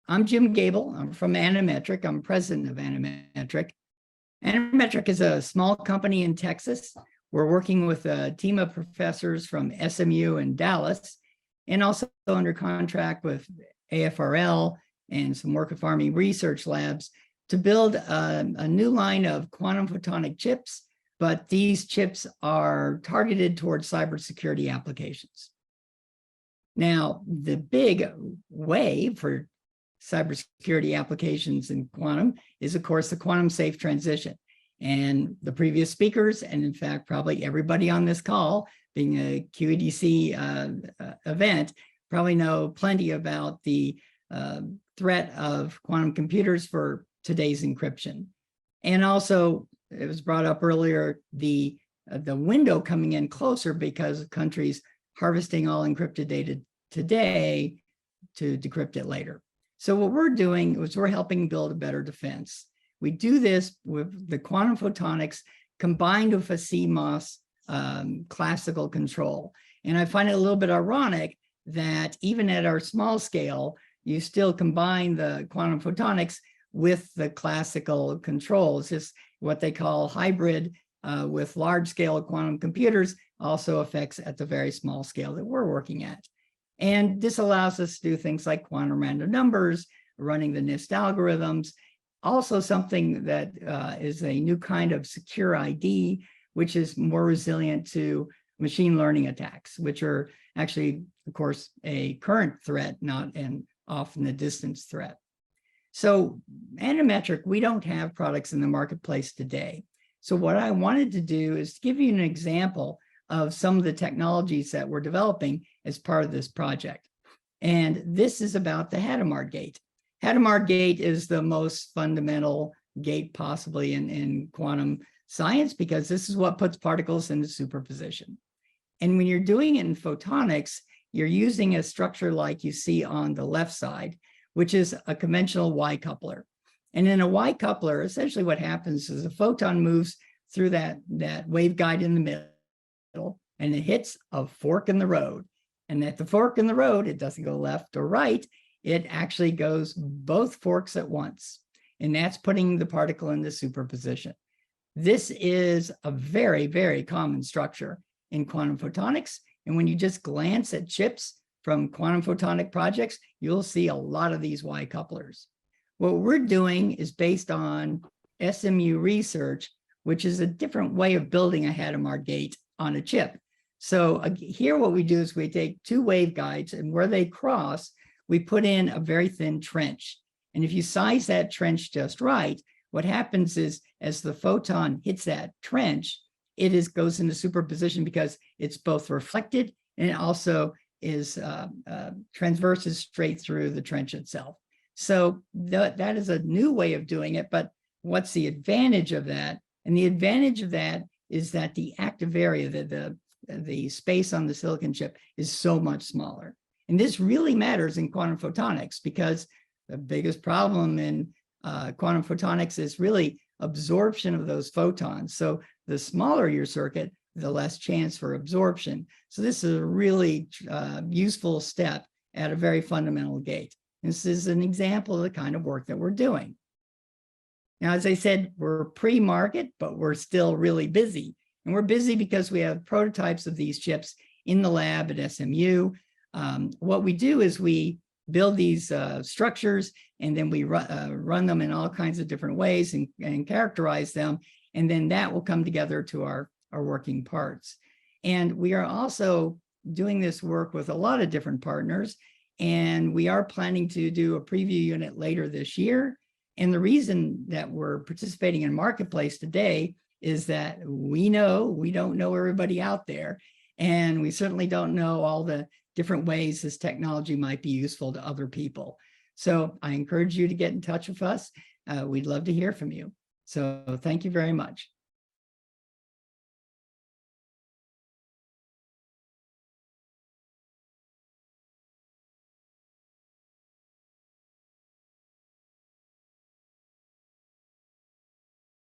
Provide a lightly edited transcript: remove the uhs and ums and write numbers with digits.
I'm Jim Gable. I'm from Anametric. I'm president of Anametric. Anametric is a small company in Texas. We're working with a team of professors from SMU and Dallas, and also under contract with AFRL and some work with Army research labs to build a new line of quantum photonic chips, but these chips are targeted towards cybersecurity applications. Now, the big way for cybersecurity applications in quantum is, of course, the quantum safe transition. And the previous speakers, and in fact, probably everybody on this call, being a QED-C event, probably know plenty about the threat of quantum computers for today's encryption. And also, it was brought up earlier, the window coming in closer because of countries harvesting all encrypted data today to decrypt it later. So what we're doing is we're helping build a better defense. We do this with the quantum photonics combined with a CMOS classical control. And I find it a little bit ironic that even at our small scale, you still combine the quantum photonics with the classical controls. It's what they call hybrid with large scale quantum computers, also affects at the very small scale that we're working at. And this allows us to do things like quantum random numbers, running the NIST algorithms, also something that is a new kind of secure ID, which is more resilient to machine learning attacks, which are actually, of course, a current threat, not an often a distance threat. So Anametric, we don't have products in the marketplace today. So what I wanted to do is give you an example of some of the technologies that we're developing as part of this project. And this is about the Hadamard gate. Hadamard gate is the most fundamental gate possibly in quantum science, because this is what puts particles into superposition. And when you're doing it in photonics, you're using a structure like you see on the left side, which is a conventional Y coupler. And in a Y coupler, essentially what happens is a photon moves through that waveguide in the middle, and it hits a fork in the road. And at the fork in the road, it doesn't go left or right. It actually goes both forks at once. And that's putting the particle into superposition. This is a very, very common structure in quantum photonics. And when you just glance at chips from quantum photonic projects, you'll see a lot of these Y couplers. What we're doing is based on SMU research, which is a different way of building a Hadamard gate on a chip. So here what we do is we take two waveguides, and where they cross, we put in a very thin trench. And if you size that trench just right, what happens is as the photon hits that trench, it goes into superposition because it's both reflected and it also is transverses straight through the trench itself. So that is a new way of doing it. But what's the advantage of that? And the advantage of that is that the active area, the space on the silicon chip, is so much smaller. And this really matters in quantum photonics, because the biggest problem in quantum photonics is really absorption of those photons. So the smaller your circuit, the less chance for absorption. So this is a really useful step at a very fundamental gate. This is an example of the kind of work that we're doing. Now, as I said, we're pre-market, but we're still really busy. And we're busy because we have prototypes of these chips in the lab at SMU. What we do is we build these structures, and then we run them in all kinds of different ways and characterize them. And then that will come together to our working parts. And we are also doing this work with a lot of different partners. And we are planning to do a preview unit later this year. And the reason that we're participating in Marketplace today is that we know we don't know everybody out there. And we certainly don't know all the different ways this technology might be useful to other people. So I encourage you to get in touch with us. We'd love to hear from you. So thank you very much.